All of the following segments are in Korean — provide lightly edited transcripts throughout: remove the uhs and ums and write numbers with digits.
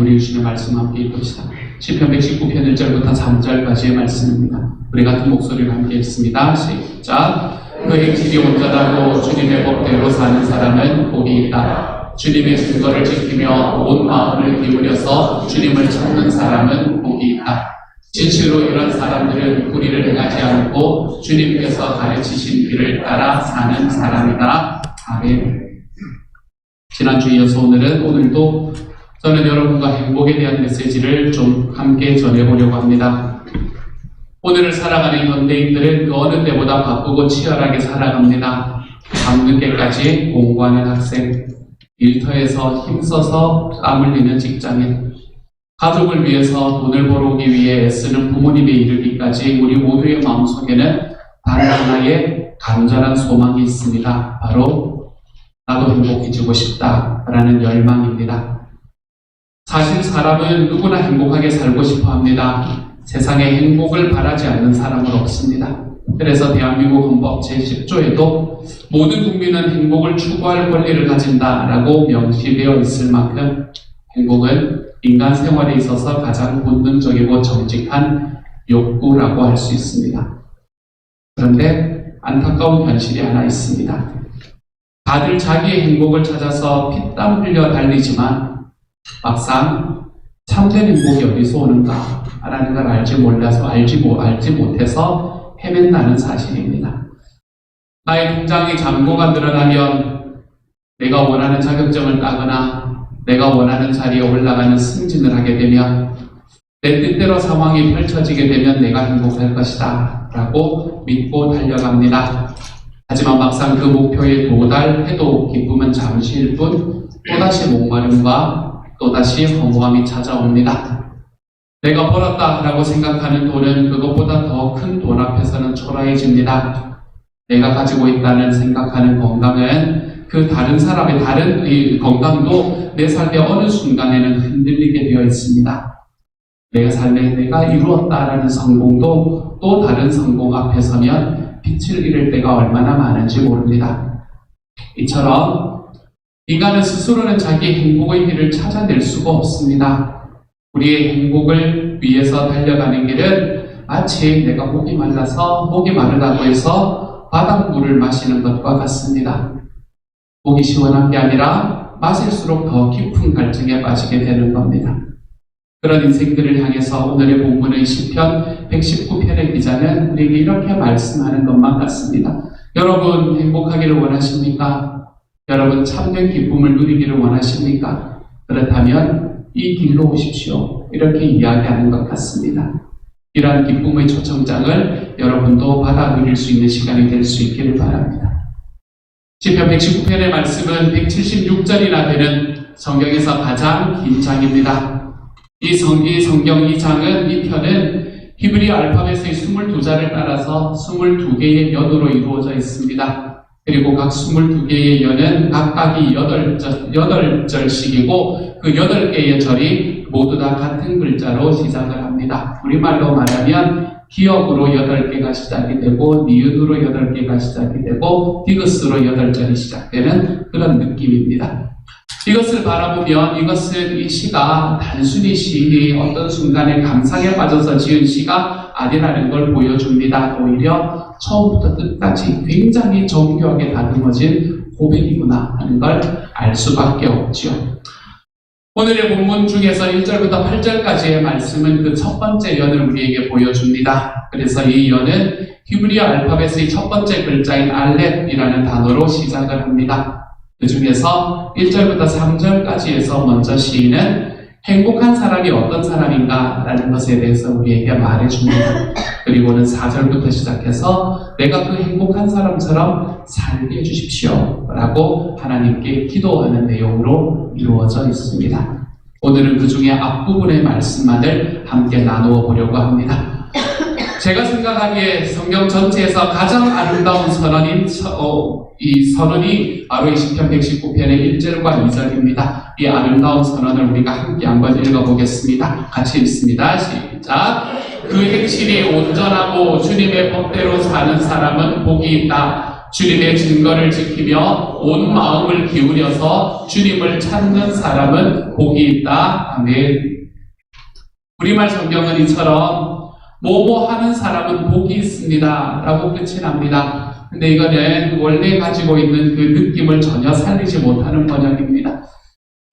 우리 주시는 말씀 함께 읽읍시다. 시편 119편 1절부터 3절까지의 말씀입니다. 우리 같은 목소리로 함께 읽습니다. 시작. 그 행실이 온전하고 주님의 법대로 사는 사람은 복이 있다. 주님의 증거를 지키며 온 마음을 기울여서 주님을 찾는 사람은 복이 있다. 진실로 이런 사람들은 불의를 행하지 않고 주님께서 가르치신 길을 따라 사는 사람이다. 아멘. 지난주에 이어서 오늘도 저는 여러분과 행복에 대한 메시지를 좀 함께 전해보려고 합니다. 오늘을 살아가는 현대인들은 그 어느 때보다 바쁘고 치열하게 살아갑니다. 밤늦게까지 공부하는 학생, 일터에서 힘써서 땀 흘리는 직장인, 가족을 위해서 돈을 벌어오기 위해 애쓰는 부모님에 이르기까지 우리 모두의 마음속에는 단 하나의 간절한 소망이 있습니다. 바로 나도 행복해지고 싶다라는 열망입니다. 사실 사람은 누구나 행복하게 살고 싶어 합니다. 세상에 행복을 바라지 않는 사람은 없습니다. 그래서 대한민국 헌법 제10조에도 모든 국민은 행복을 추구할 권리를 가진다라고 명시되어 있을 만큼 행복은 인간 생활에 있어서 가장 본능적이고 정직한 욕구라고 할 수 있습니다. 그런데 안타까운 현실이 하나 있습니다. 다들 자기의 행복을 찾아서 피땀 흘려 달리지만 막상 참된 행복이 어디서 오는가 라는 걸 알지 못해서 헤맨다는 사실입니다. 나의 통장의 잔고가 늘어나면 내가 원하는 자격증을 따거나 내가 원하는 자리에 올라가는 승진을 하게 되면 내 뜻대로 상황이 펼쳐지게 되면 내가 행복할 것이다 라고 믿고 달려갑니다. 하지만 막상 그 목표에 도달해도 기쁨은 잠시일 뿐 또다시 목마름과 또다시 허무함이 찾아옵니다. 내가 벌었다 라고 생각하는 돈은 그것보다 더 큰 돈 앞에서는 초라해집니다. 내가 가지고 있다는 생각하는 건강은 그 다른 사람의 다른 건강도 내 삶의 어느 순간에는 흔들리게 되어 있습니다. 내 삶에 내가 이루었다라는 성공도 또 다른 성공 앞에 서면 빛을 잃을 때가 얼마나 많은지 모릅니다. 이처럼 인간은 스스로는 자기 행복의 길을 찾아낼 수가 없습니다. 우리의 행복을 위해서 달려가는 길은 마치 내가 목이 마르다고 해서 바닷물을 마시는 것과 같습니다. 목이 시원한 게 아니라 마실수록 더 깊은 갈증에 빠지게 되는 겁니다. 그런 인생들을 향해서 오늘의 본문의 시편 119편의 기자는 우리에게 이렇게 말씀하는 것만 같습니다. 여러분 행복하기를 원하십니까? 여러분 참된 기쁨을 누리기를 원하십니까? 그렇다면 이 길로 오십시오. 이렇게 이야기하는 것 같습니다. 이러한 기쁨의 초청장을 여러분도 받아 누릴 수 있는 시간이 될 수 있기를 바랍니다. 시편 119편의 말씀은 176절이나 되는 성경에서 가장 긴 장입니다. 이 성경 이 장은, 이 편은 히브리 알파벳의 22자를 따라서 22개의 연으로 이루어져 있습니다. 그리고 각 22개의 연은 각각이 8절씩이고 그 8개의 절이 모두 다 같은 글자로 시작을 합니다. 우리말로 말하면 기역으로 8개가 시작이 되고 니은으로 8개가 시작이 되고 디귿으로 8절이 시작되는 그런 느낌입니다. 이것을 바라보면 이것은 이 시가 단순히 시인이 어떤 순간에 감상에 빠져서 지은 시가 아니라는 걸 보여줍니다. 오히려 처음부터 끝까지 굉장히 정교하게 다듬어진 고백이구나 하는 걸 알 수밖에 없지요. 오늘의 본문 중에서 1절부터 8절까지의 말씀은 그 첫 번째 연을 우리에게 보여줍니다. 그래서 이 연은 히브리 알파벳의 첫 번째 글자인 알렙이라는 단어로 시작을 합니다. 그 중에서 1절부터 3절까지에서 먼저 시인은 행복한 사람이 어떤 사람인가 라는 것에 대해서 우리에게 말해줍니다. 그리고는 4절부터 시작해서 내가 그 행복한 사람처럼 살게 해주십시오 라고 하나님께 기도하는 내용으로 이루어져 있습니다. 오늘은 그 중에 앞부분의 말씀만을 함께 나누어 보려고 합니다. 제가 생각하기에 성경 전체에서 가장 아름다운 선언인 이 선언이 바로 이 시편 119편의 1절과 2절입니다. 이 아름다운 선언을 우리가 함께 한번 읽어보겠습니다. 같이 읽습니다. 시작. 그 행실이 온전하고 주님의 법대로 사는 사람은 복이 있다. 주님의 증거를 지키며 온 마음을 기울여서 주님을 찾는 사람은 복이 있다. 아멘. 우리말 성경은 이처럼 뭐뭐 하는 사람은 복이 있습니다 라고 끝이 납니다. 근데 이거는 원래 가지고 있는 그 느낌을 전혀 살리지 못하는 번역입니다.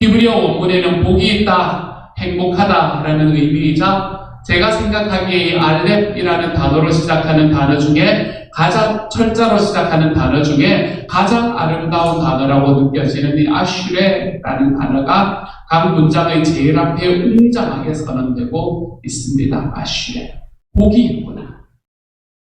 히브리어 원문에는 복이 있다, 행복하다 라는 의미이자 제가 생각하기에 이 알렙이라는 단어로 시작하는 단어 중에 가장 철자로 시작하는 단어 중에 가장 아름다운 단어라고 느껴지는 이 아슈레라는 단어가 각 문장의 제일 앞에 웅장하게 선언되고 있습니다. 아슈레. 복이 있구나.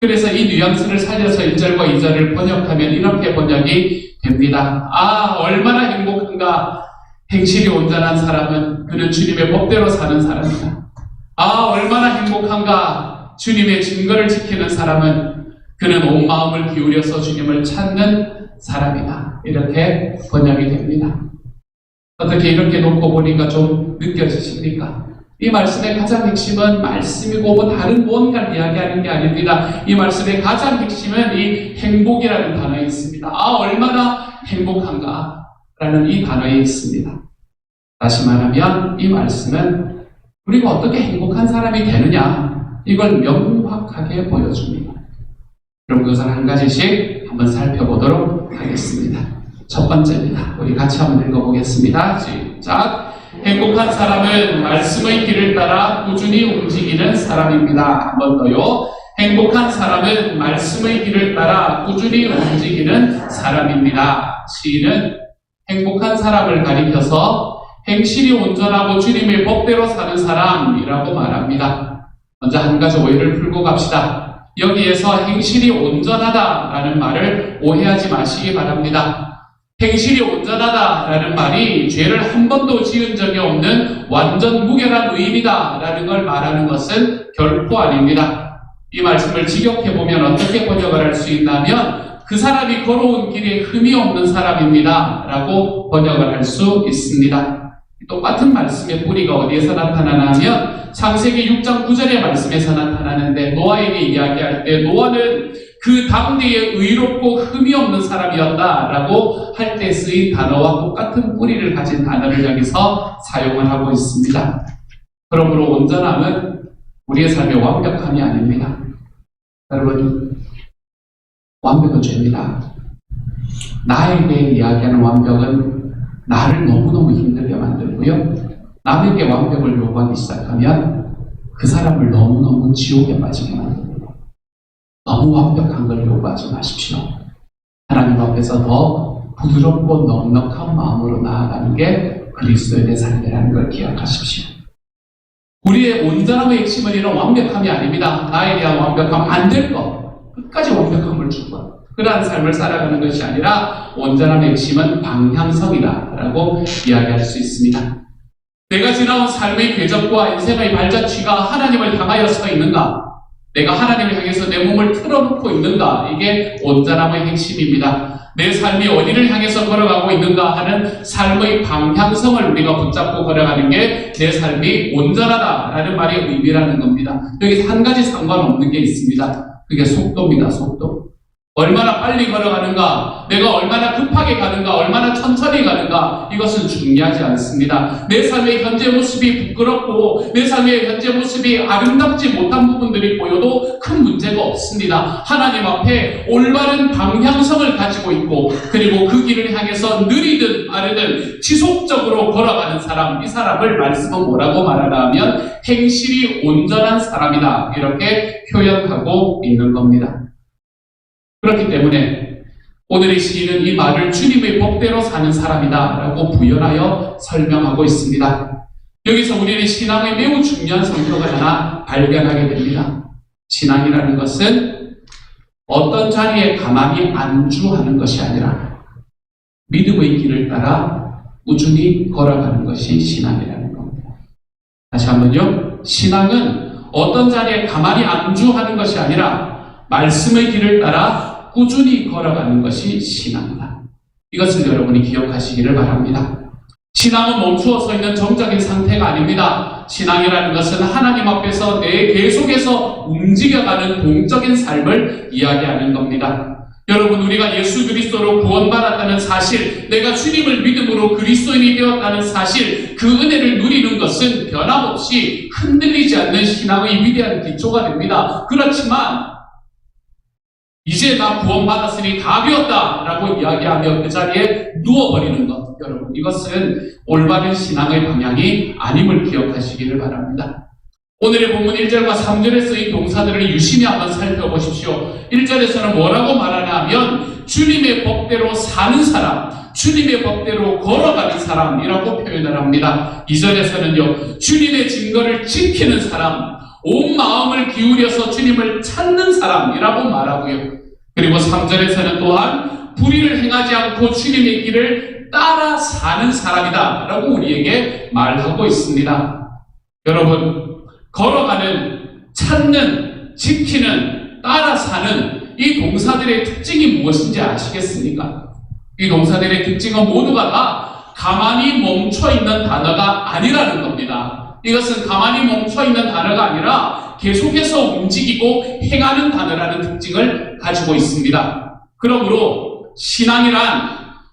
그래서 이 뉘앙스를 살려서 1절과 2절을 번역하면 이렇게 번역이 됩니다. 아, 얼마나 행복한가. 행실이 온전한 사람은 그는 주님의 법대로 사는 사람이다. 아, 얼마나 행복한가. 주님의 증거를 지키는 사람은 그는 온 마음을 기울여서 주님을 찾는 사람이다. 이렇게 번역이 됩니다. 어떻게 이렇게 놓고 보니까 좀 느껴지십니까? 이 말씀의 가장 핵심은 말씀이고 뭐 다른 무언가를 이야기하는 게 아닙니다. 이 말씀의 가장 핵심은 이 행복이라는 단어에 있습니다. 아, 얼마나 행복한가 라는 이 단어에 있습니다. 다시 말하면 이 말씀은 우리가 어떻게 행복한 사람이 되느냐 이걸 명확하게 보여줍니다. 그럼 그것을 한 가지씩 한번 살펴보도록 하겠습니다. 첫 번째입니다. 우리 같이 한번 읽어보겠습니다. 시작. 행복한 사람은 말씀의 길을 따라 꾸준히 움직이는 사람입니다. 한 번 더요. 행복한 사람은 말씀의 길을 따라 꾸준히 움직이는 사람입니다. 시인은 행복한 사람을 가리켜서 행실이 온전하고 주님의 법대로 사는 사람이라고 말합니다. 먼저 한 가지 오해를 풀고 갑시다. 여기에서 행실이 온전하다라는 말을 오해하지 마시기 바랍니다. 행실이 온전하다라는 말이 죄를 한 번도 지은 적이 없는 완전 무결한 의인이다라는 걸 말하는 것은 결코 아닙니다. 이 말씀을 직역해보면 어떻게 번역을 할 수 있냐면 그 사람이 걸어온 길에 흠이 없는 사람입니다 라고 번역을 할 수 있습니다. 똑같은 말씀의 뿌리가 어디에서 나타나나 하면 창세기 6장 9절의 말씀에서 나타나는데 노아에게 이야기할 때 노아는 그 당대에 의롭고 흠이 없는 사람이었다라고 할 때 쓰인 단어와 똑같은 뿌리를 가진 단어를 여기서 사용을 하고 있습니다. 그러므로 온전함은 우리의 삶의 완벽함이 아닙니다. 여러분, 완벽은 죄입니다. 나에게 이야기하는 완벽은 나를 너무너무 힘들게 만들고요. 남에게 완벽을 요구하기 시작하면 그 사람을 너무너무 지옥에 빠지게 만듭니다. 너무 완벽한 걸 요구하지 마십시오. 하나님 앞에서 더 부드럽고 넉넉한 마음으로 나아가는 게 그리스도인의 삶이라는 걸 기억하십시오. 우리의 온전함의 핵심은 이런 완벽함이 아닙니다. 나에 대한 완벽함, 안 될 것, 끝까지 완벽함을 주고 그러한 삶을 살아가는 것이 아니라 온전함의 핵심은 방향성이다라고 이야기할 수 있습니다. 내가 지나온 삶의 궤적과 인생의 발자취가 하나님을 향하여 서 있는가? 내가 하나님을 향해서 내 몸을 틀어놓고 있는가? 이게 온전함의 핵심입니다. 내 삶이 어디를 향해서 걸어가고 있는가 하는 삶의 방향성을 우리가 붙잡고 걸어가는 게 내 삶이 온전하다라는 말의 의미라는 겁니다. 여기 한 가지 상관없는 게 있습니다. 그게 속도입니다. 속도. 얼마나 빨리 걸어가는가, 내가 얼마나 급하게 가는가, 얼마나 천천히 가는가, 이것은 중요하지 않습니다. 내 삶의 현재 모습이 부끄럽고 내 삶의 현재 모습이 아름답지 못한 부분들이 보여도 큰 문제가 없습니다. 하나님 앞에 올바른 방향성을 가지고 있고 그리고 그 길을 향해서 느리든 빠르든 지속적으로 걸어가는 사람, 이 사람을 말씀은 뭐라고 말하나 하면 행실이 온전한 사람이다, 이렇게 표현하고 있는 겁니다. 그렇기 때문에 오늘의 시인은 이 말을 주님의 법대로 사는 사람이다 라고 부연하여 설명하고 있습니다. 여기서 우리는 신앙의 매우 중요한 성격을 하나 발견하게 됩니다. 신앙이라는 것은 어떤 자리에 가만히 안주하는 것이 아니라 믿음의 길을 따라 꾸준히 걸어가는 것이 신앙이라는 겁니다. 다시 한번요. 신앙은 어떤 자리에 가만히 안주하는 것이 아니라 말씀의 길을 따라 꾸준히 걸어가는 것이 신앙이다. 이것을 여러분이 기억하시기를 바랍니다. 신앙은 멈추어 서 있는 정적인 상태가 아닙니다. 신앙이라는 것은 하나님 앞에서 계속해서 움직여가는 동적인 삶을 이야기하는 겁니다. 여러분, 우리가 예수 그리스도로 구원받았다는 사실, 내가 주님을 믿음으로 그리스도인이 되었다는 사실, 그 은혜를 누리는 것은 변함없이 흔들리지 않는 신앙의 위대한 기초가 됩니다. 그렇지만 이제 나 구원받았으니 다 되었다 라고 이야기하며 그 자리에 누워버리는 것, 여러분, 이것은 올바른 신앙의 방향이 아님을 기억하시기를 바랍니다. 오늘의 본문 1절과 3절에서 이 동사들을 유심히 한번 살펴보십시오. 1절에서는 뭐라고 말하냐 하면 주님의 법대로 사는 사람, 주님의 법대로 걸어가는 사람이라고 표현을 합니다. 2절에서는요, 주님의 증거를 지키는 사람, 온 마음을 기울여서 주님을 찾는 사람이라고 말하고요. 그리고 3절에서는 또한 불의를 행하지 않고 주님의 길을 따라 사는 사람이다 라고 우리에게 말하고 있습니다. 여러분, 걸어가는, 찾는, 지키는, 따라 사는 이 동사들의 특징이 무엇인지 아시겠습니까? 이 동사들의 특징은 모두가 다 가만히 멈춰있는 단어가 아니라는 겁니다. 이것은 가만히 멈춰있는 단어가 아니라 계속해서 움직이고 행하는 단어라는 특징을 가지고 있습니다. 그러므로 신앙이란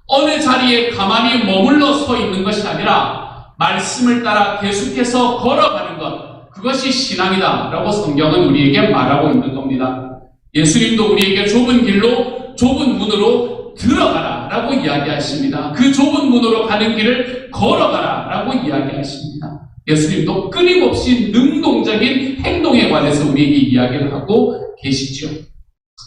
어느 자리에 가만히 머물러 서 있는 것이 아니라 말씀을 따라 계속해서 걸어가는 것, 그것이 신앙이다 라고 성경은 우리에게 말하고 있는 겁니다. 예수님도 우리에게 좁은 길로, 좁은 문으로 들어가라 라고 이야기하십니다. 그 좁은 문으로 가는 길을 걸어가라 라고 이야기하십니다. 예수님도 끊임없이 능동적인 행동에 관해서 우리에게 이야기를 하고 계시죠.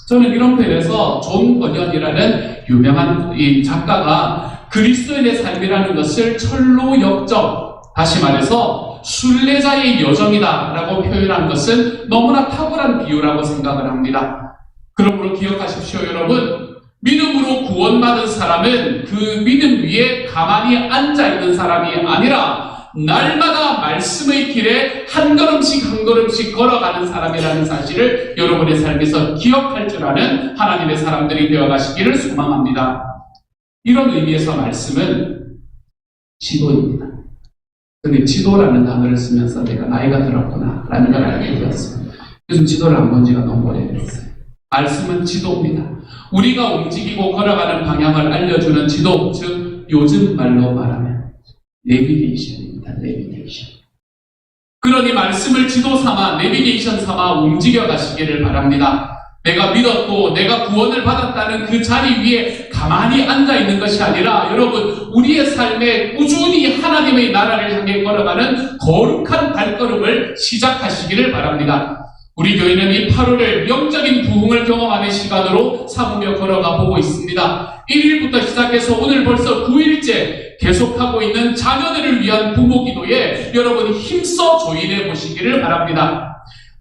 저는 이런 편에서 존 버년이라는 유명한 이 작가가 그리스도인의 삶이라는 것을 철로 역정, 다시 말해서 순례자의 여정이다 라고 표현한 것은 너무나 탁월한 비유라고 생각을 합니다. 그러므로 기억하십시오, 여러분. 믿음으로 구원받은 사람은 그 믿음 위에 가만히 앉아있는 사람이 아니라 날마다 말씀의 길에 한 걸음씩 한 걸음씩 걸어가는 사람이라는 사실을 여러분의 삶에서 기억할 줄 아는 하나님의 사람들이 되어가시기를 소망합니다. 이런 의미에서 말씀은 지도입니다. 근데 지도라는 단어를 쓰면서 내가 나이가 들었구나 라는 걸 알게 되었습니다. 요즘 지도를 안 본 지가 너무 오래됐어요. 말씀은 지도입니다. 우리가 움직이고 걸어가는 방향을 알려주는 지도, 즉 요즘 말로 말하면 내비게이션입니다. 내비게이션. 그러니 말씀을 지도 삼아, 내비게이션 삼아 움직여 가시기를 바랍니다. 내가 믿었고 내가 구원을 받았다는 그 자리 위에 가만히 앉아있는 것이 아니라 여러분, 우리의 삶에 꾸준히 하나님의 나라를 향해 걸어가는 거룩한 발걸음을 시작하시기를 바랍니다. 우리 교회는 이 8월을 영적인 부흥을 경험하는 시간으로 삼으며 걸어가 보고 있습니다. 1일부터 시작해서 오늘 벌써 9일째 계속하고 있는 자녀들을 위한 부모 기도에 여러분 힘써 조인해 보시기를 바랍니다.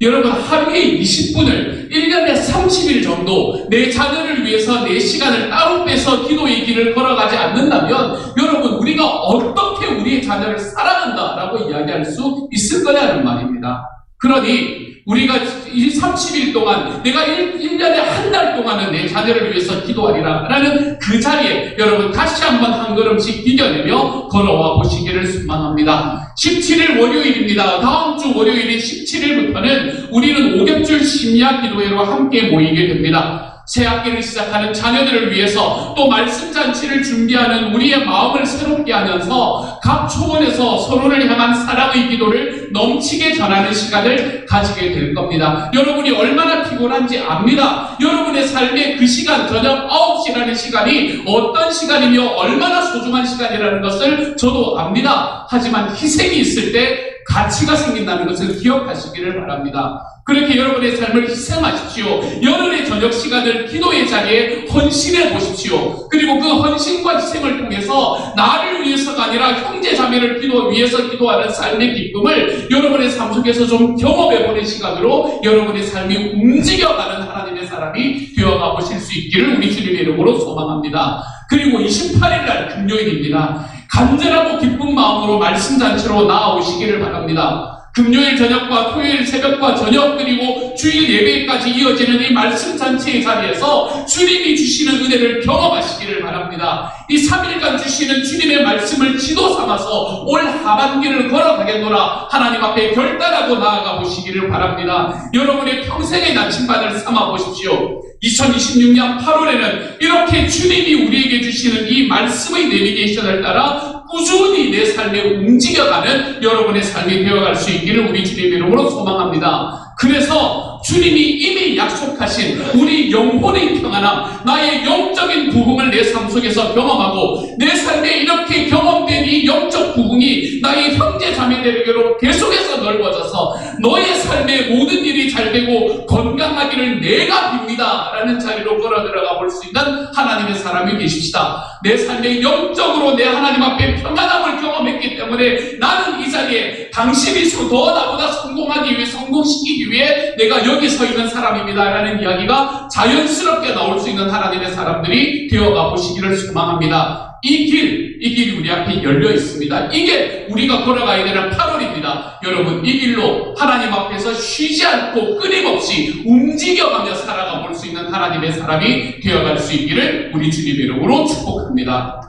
여러분, 하루에 20분을 1년에 30일 정도 내 자녀를 위해서 내 시간을 따로 빼서 기도의 길을 걸어가지 않는다면 여러분, 우리가 어떻게 우리의 자녀를 사랑한다라고 이야기할 수 있을 거냐는 말입니다. 그러니 우리가 이 30일 동안 내가 1년에 한 달 동안은 내 자녀를 위해서 기도하리라 라는 그 자리에 여러분 다시 한번 한 걸음씩 디뎌내며 걸어와 보시기를 소망합니다. 17일 월요일입니다. 다음 주 월요일인 17일부터는 우리는 오겹줄 심야 기도회로 함께 모이게 됩니다. 새 학기를 시작하는 자녀들을 위해서 또 말씀 잔치를 준비하는 우리의 마음을 새롭게 하면서 각 초원에서 서로를 향한 사랑의 기도를 넘치게 전하는 시간을 가지게 될 겁니다. 여러분이 얼마나 피곤한지 압니다. 여러분의 삶의 그 시간, 저녁 9시라는 시간이 어떤 시간이며 얼마나 소중한 시간이라는 것을 저도 압니다. 하지만 희생이 있을 때 가치가 생긴다는 것을 기억하시기를 바랍니다. 그렇게 여러분의 삶을 희생하십시오. 열흘의 저녁 시간을 기도의 자리에 헌신해 보십시오. 그리고 그 헌신과 희생을 통해서 나를 위해서가 아니라 형제 자매를 위해서 기도하는 삶의 기쁨을 여러분의 삶 속에서 좀 경험해보는 시간으로 여러분의 삶이 움직여가는 하나님의 사람이 되어가 보실 수 있기를 우리 주님의 이름으로 소망합니다. 그리고 28일 날 금요일입니다. 간절하고 기쁜 마음으로 말씀잔치로 나아오시기를 바랍니다. 금요일 저녁과 토요일 새벽과 저녁 그리고 주일 예배까지 이어지는 이 말씀잔치의 자리에서 주님이 주시는 은혜를 경험하시기를 바랍니다. 이 3일간 주시는 주님의 말씀을 지도 삼아서 올 하반기를 걸어가겠노라 하나님 앞에 결단하고 나아가 보시기를 바랍니다. 여러분의 평생의 나침반을 삼아 보십시오. 2026년 8월에는 이렇게 주님이 우리에게 주시는 이 말씀의 내비게이션을 따라 꾸준히 내 삶에 움직여가는 여러분의 삶이 되어갈 수 있기를 우리 주님의 이름으로 소망합니다. 그래서 주님이 이미 약속하신 우리 영혼의 평안함, 나의 영적인 부흥을 내 삶 속에서 경험하고 내 삶에 이렇게 경험된 이 영적 부흥이 나의 형제 자매들에게로 계속해서 넓어져서 너의 삶에 모든 일이 잘 되고 건강하기를 내가 빕니다 라는 자리로 끌어들어가 볼 수 있는 하나님의 사람이 되십시다. 내 삶에 영적으로 내 하나님 앞에 평안함을 경험했기 때문에 나는 이 자리에 당신이 더 나보다 성공하기 위해, 성공시키기 위해 내가 여기 서 있는 사람입니다 라는 이야기가 자연스럽게 나올 수 있는 하나님의 사람들이 되어가 보시기를 소망합니다. 이 길이 우리 앞에 열려 있습니다. 이게 우리가 걸어가야 되는 8월입니다. 여러분, 이 길로 하나님 앞에서 쉬지 않고 끊임없이 움직여가며 살아가 볼 수 있는 하나님의 사람이 되어갈 수 있기를 우리 주님의 이름으로 축복합니다.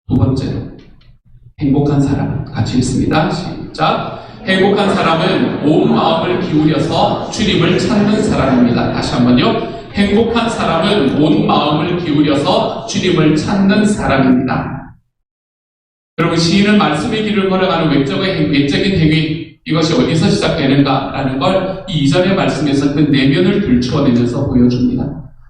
두 번째로, 행복한 사람. 같이 읽습니다. 시작. 행복한 사람은 온 마음을 기울여서 주님을 찾는 사람입니다. 다시 한번요. 행복한 사람은 온 마음을 기울여서 주님을 찾는 사람입니다. 여러분, 시인은 말씀의 길을 걸어가는 외적인 행위, 이것이 어디서 시작되는가라는 걸 이 2절의 말씀에서 그 내면을 들추어내면서 보여줍니다.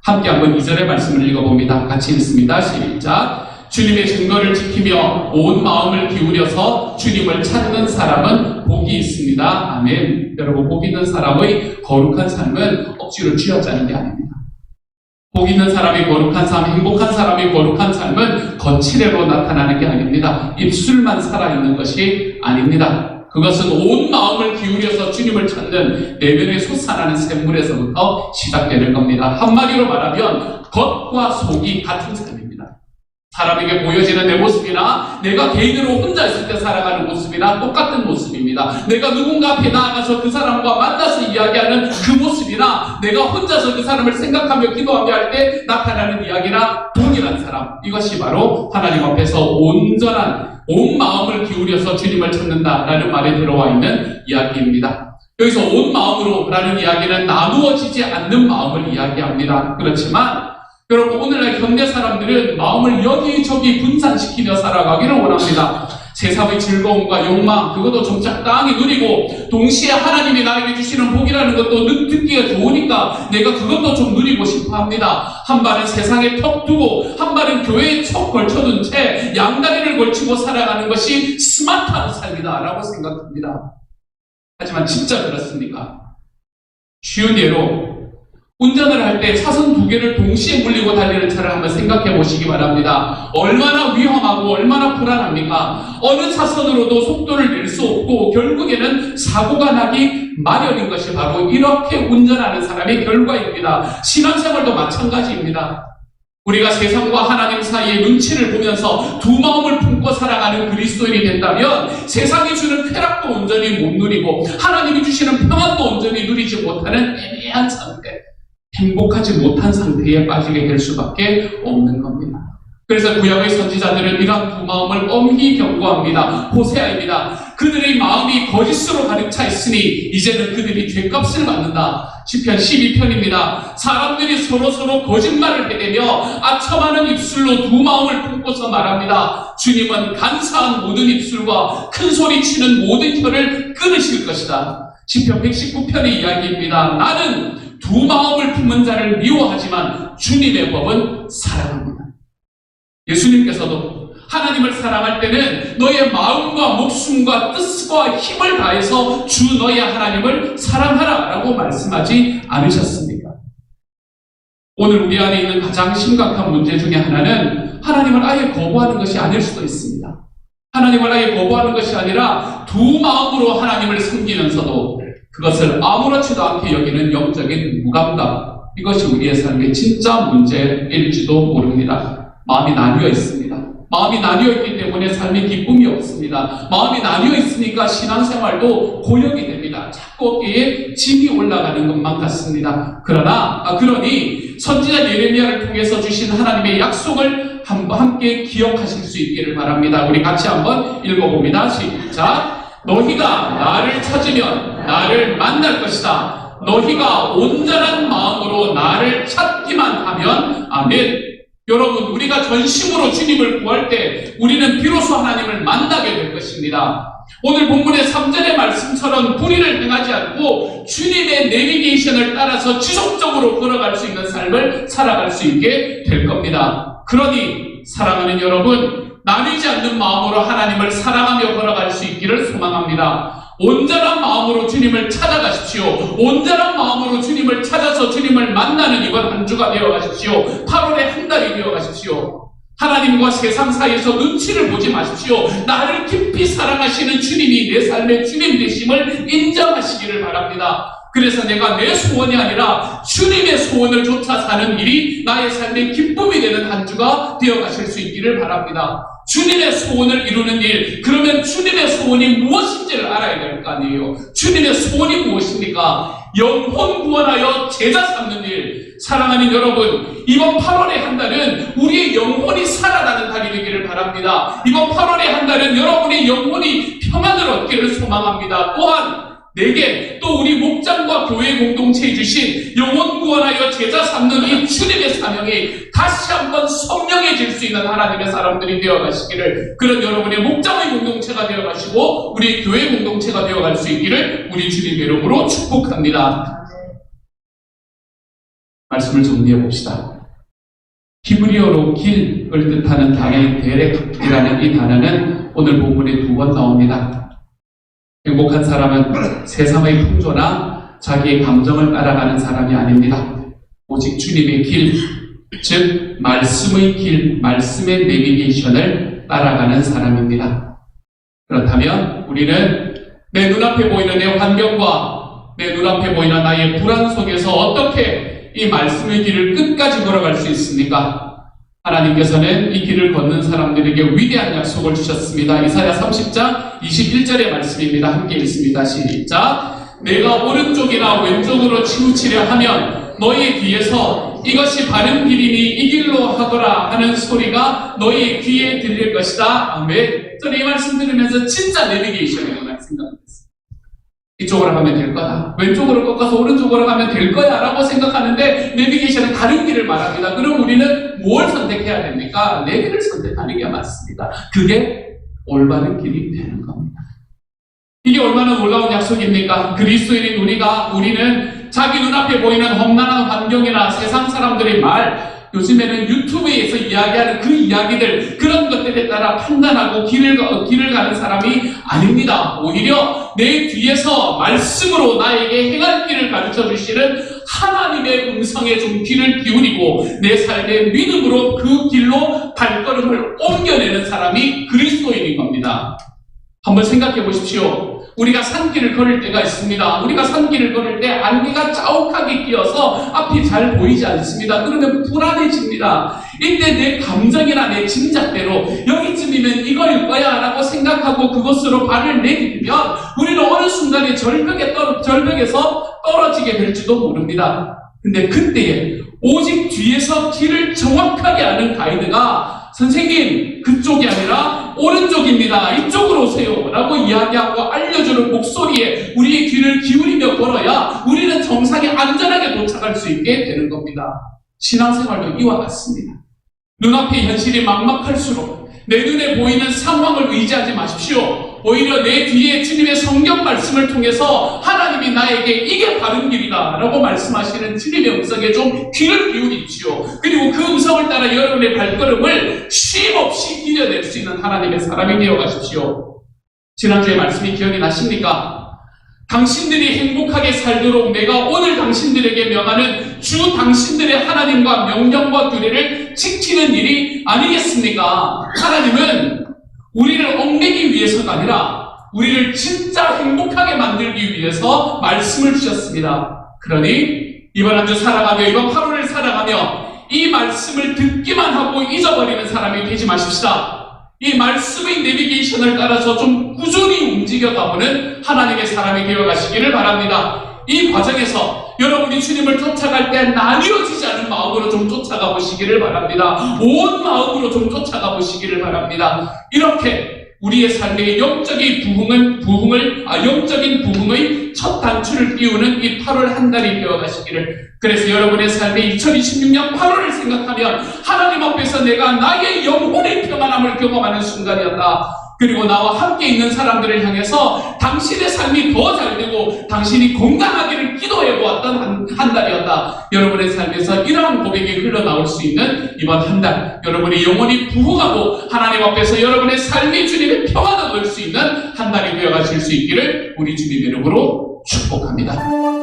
함께 한번 2절의 말씀을 읽어봅니다. 같이 읽습니다. 시작. 주님의 증거를 지키며 온 마음을 기울여서 주님을 찾는 사람은 복이 있습니다. 아멘. 여러분, 복 있는 사람의 거룩한 삶은 억지로 쥐어짜는 게 아닙니다. 복 있는 사람이 거룩한 삶, 행복한 사람이 거룩한 삶은 거칠애로 나타나는 게 아닙니다. 입술만 살아있는 것이 아닙니다. 그것은 온 마음을 기울여서 주님을 찾는 내면에 솟아나는 샘물에서부터 시작되는 겁니다. 한마디로 말하면 겉과 속이 같은 삶입니다. 사람에게 보여지는 내 모습이나 내가 개인으로 혼자 있을 때 살아가는 모습이나 똑같은 모습입니다. 내가 누군가 앞에 나아가서 그 사람과 만나서 이야기하는 그 모습이나 내가 혼자서 그 사람을 생각하며 기도하며 할 때 나타나는 이야기나 동일한 사람, 이것이 바로 하나님 앞에서 온전한 온 마음을 기울여서 주님을 찾는다라는 말에 들어와 있는 이야기입니다. 여기서 온 마음으로 라는 이야기는 나누어지지 않는 마음을 이야기합니다. 그렇지만 여러분, 오늘날 현대 사람들은 마음을 여기저기 분산시키며 살아가기를 원합니다. 세상의 즐거움과 욕망, 그것도 좀 적당히 누리고 동시에 하나님이 나에게 주시는 복이라는 것도 듣기가 좋으니까 내가 그것도 좀 누리고 싶어 합니다. 한 발은 세상에 턱 두고 한 발은 교회에 척 걸쳐둔 채 양다리를 걸치고 살아가는 것이 스마트한 삶이다 라고 생각합니다. 하지만 진짜 그렇습니까? 쉬운 예로 운전을 할 때 차선 두 개를 동시에 물리고 달리는 차를 한번 생각해 보시기 바랍니다. 얼마나 위험하고 얼마나 불안합니까? 어느 차선으로도 속도를 낼 수 없고 결국에는 사고가 나기 마련인 것이 바로 이렇게 운전하는 사람의 결과입니다. 신앙생활도 마찬가지입니다. 우리가 세상과 하나님 사이의 눈치를 보면서 두 마음을 품고 살아가는 그리스도인이 된다면 세상이 주는 쾌락도 온전히 못 누리고 하나님이 주시는 평안도 온전히 누리지 못하는 애매한 상태, 행복하지 못한 상태에 빠지게 될 수밖에 없는 겁니다. 그래서 구약의 선지자들은 이러한 두 마음을 엄히 경고합니다. 호세아입니다. 그들의 마음이 거짓으로 가득 차 있으니 이제는 그들이 죗값을 받는다. 시편 12편입니다. 사람들이 서로 거짓말을 해대며 아첨하는 입술로 두 마음을 품고서 말합니다. 주님은 간사한 모든 입술과 큰 소리 치는 모든 혀를 끊으실 것이다. 시편 119편의 이야기입니다. 나는 두 마음을 품은 자를 미워하지만 주님의 법은 사랑합니다. 예수님께서도 하나님을 사랑할 때는 너의 마음과 목숨과 뜻과 힘을 다해서 주 너의 하나님을 사랑하라 라고 말씀하지 않으셨습니까? 오늘 우리 안에 있는 가장 심각한 문제 중에 하나는 하나님을 아예 거부하는 것이 아닐 수도 있습니다. 하나님을 아예 거부하는 것이 아니라 두 마음으로 하나님을 섬기면서도 그것을 아무렇지도 않게 여기는 영적인 무감각, 이것이 우리의 삶의 진짜 문제일지도 모릅니다. 마음이 나뉘어 있습니다. 마음이 나뉘어 있기 때문에 삶에 기쁨이 없습니다. 마음이 나뉘어 있으니까 신앙생활도 고역이 됩니다. 자꾸 어깨에 짐이 올라가는 것만 같습니다. 그러니 선지자 예레미야를 통해서 주신 하나님의 약속을 함께 기억하실 수 있기를 바랍니다. 우리 같이 한번 읽어봅니다. 시작. 너희가 나를 찾으면 나를 만날 것이다. 너희가 온전한 한다면 아멘. 여러분, 우리가 전심으로 주님을 구할 때 우리는 비로소 하나님을 만나게 될 것입니다. 오늘 본문의 3절의 말씀처럼 불의를 행하지 않고 주님의 내비게이션을 따라서 지속적으로 걸어갈 수 있는 삶을 살아갈 수 있게 될 겁니다. 그러니 사랑하는 여러분, 나뉘지 않는 마음으로 하나님을 사랑하며 걸어갈 수 있기를 소망합니다. 온전한 마음으로 주님을 찾아가십시오. 온전한 마음으로 주님을 찾아서 주님을 만나는 이번 한 주가 되어가십시오. 8월의 한 달이 되어가십시오. 하나님과 세상 사이에서 눈치를 보지 마십시오. 나를 깊이 사랑하시는 주님이 내 삶의 주님 되심을 인정하시기를 바랍니다. 그래서 내가 내 소원이 아니라 주님의 소원을 쫓아 사는 일이 나의 삶의 기쁨이 되는 한 주가 되어가실 수 있기를 바랍니다. 주님의 소원을 이루는 일, 그러면 주님의 소원이 무엇인지를 알아야 될 거 아니에요. 주님의 소원이 무엇입니까? 영혼 구원하여 제자 삼는 일. 사랑하는 여러분, 이번 8월의 한 달은 우리의 영혼이 살아나는 달이 되기를 바랍니다. 이번 8월의 한 달은 여러분의 영혼이 평안을 얻기를 소망합니다. 또한 내게 또 우리 목장과 교회 공동체에 주신 영혼 구원하여 제자 삼는 이 주님의 사명이 다시 한번 선명해질 수 있는 하나님의 사람들이 되어가시기를, 그런 여러분의 목장의 공동체가 되어가시고 우리 교회 공동체가 되어갈 수 있기를 우리 주님의 이름으로 축복합니다. 말씀을 정리해 봅시다. 히브리어로 길을 뜻하는 단어인 데렉이라는 이 단어는 오늘 본문에 2번 나옵니다. 행복한 사람은 세상의 풍조나 자기의 감정을 따라가는 사람이 아닙니다. 오직 주님의 길, 즉 말씀의 길, 말씀의 내비게이션을 따라가는 사람입니다. 그렇다면 우리는 내 눈앞에 보이는 내 환경과 내 눈앞에 보이는 나의 불안 속에서 어떻게 이 말씀의 길을 끝까지 걸어갈 수 있습니까? 하나님께서는 이 길을 걷는 사람들에게 위대한 약속을 주셨습니다. 이사야 30장 21절의 말씀입니다. 함께 읽습니다. 시작. 내가 오른쪽이나 왼쪽으로 치우치려 하면 너희 뒤에서 이것이 바른 길이니 이 길로 하거라 하는 소리가 너희 귀에 들릴 것이다. 아멘. 저는 이 말씀 들으면서 진짜 내비게이션이구나 생각했어요. 이쪽으로 가면 될 거다. 왼쪽으로 꺾어서 오른쪽으로 가면 될 거야 라고 생각하는데 내비게이션은 다른 길을 말합니다. 그럼 우리는 뭘 선택해야 됩니까? 내 길을 선택하는 게 맞습니다. 그게 올바른 길이 되는 겁니다. 이게 얼마나 놀라운 약속입니까? 그리스도인인 우리는 자기 눈앞에 보이는 험난한 환경이나 세상 사람들의 말, 요즘에는 유튜브에서 이야기하는 그 이야기들, 그런 것들에 따라 판단하고 길을 가는 사람이 아닙니다. 오히려 내 뒤에서 말씀으로 나에게 행할 길을 가르쳐 주시는 하나님의 음성에 좀 귀를 기울이고 내 삶의 믿음으로 그 길로 발걸음을 옮겨내는 사람이 그리스도인인 겁니다. 한번 생각해 보십시오. 우리가 산길을 걸을 때가 있습니다. 우리가 산길을 걸을 때 안개가 자욱하게 끼어서 앞이 잘 보이지 않습니다. 그러면 불안해집니다. 이때 내 감정이나 내 짐작대로 여기쯤이면 이거일 거야 라고 생각하고 그곳으로 발을 내딛으면 우리는 어느 순간에 절벽에서 떨어지게 될지도 모릅니다. 근데 그때에 오직 뒤에서 길을 정확하게 아는 가이드가 선생님, 그쪽이 아니라 오른쪽입니다. 이쪽으로 오세요. 라고 이야기하고 알려주는 목소리에 우리의 귀를 기울이며 걸어야 우리는 정상에 안전하게 도착할 수 있게 되는 겁니다. 신앙생활도 이와 같습니다. 눈앞의 현실이 막막할수록 내 눈에 보이는 상황을 의지하지 마십시오. 오히려 내 뒤에 주님의 성경 말씀을 통해서 하나님이 나에게 이게 바른 길이다 라고 말씀하시는 주님의 음성에 좀 귀를 기울이십시오. 그리고 그 음성을 따라 여러분의 발걸음을 쉼없이 디뎌낼 수 있는 하나님의 사람이 되어 가십시오. 지난주에 말씀이 기억이 나십니까? 당신들이 행복하게 살도록 내가 오늘 당신들에게 명하는 주 당신들의 하나님과 명령과 규례를 지키는 일이 아니겠습니까? 하나님은 우리를 얽매기 위해서가 아니라 우리를 진짜 행복하게 만들기 위해서 말씀을 주셨습니다. 그러니 이번 한 주 살아가며 이번 8월을 살아가며 이 말씀을 듣기만 하고 잊어버리는 사람이 되지 마십시다. 이 말씀의 내비게이션을 따라서 좀 꾸준히 움직여 가보는 하나님의 사람이 되어 가시기를 바랍니다. 이 과정에서 여러분이 주님을 쫓아갈 때 나뉘어지지 않은 마음으로 좀 쫓아가 보시기를 바랍니다. 온 마음으로 좀 쫓아가 보시기를 바랍니다. 이렇게 우리의 삶의 영적인 부흥의 첫 단추를 띄우는 이 8월 한 달이 되어가시기를. 그래서 여러분의 삶의 2026년 8월을 생각하면 하나님 앞에서 내가 나의 영혼의 평안함을 경험하는 순간이었다. 그리고 나와 함께 있는 사람들을 향해서 당신의 삶이 더 잘되고 당신이 건강하기를 기도해 보았던 한 달이었다. 여러분의 삶에서 이러한 고백이 흘러나올 수 있는 이번 한 달, 여러분의 영혼이 부흥하고 하나님 앞에서 여러분의 삶이 주님의 평안을 얻을 수 있는 한 달이 되어가실 수 있기를 우리 주님의 이름으로 축복합니다.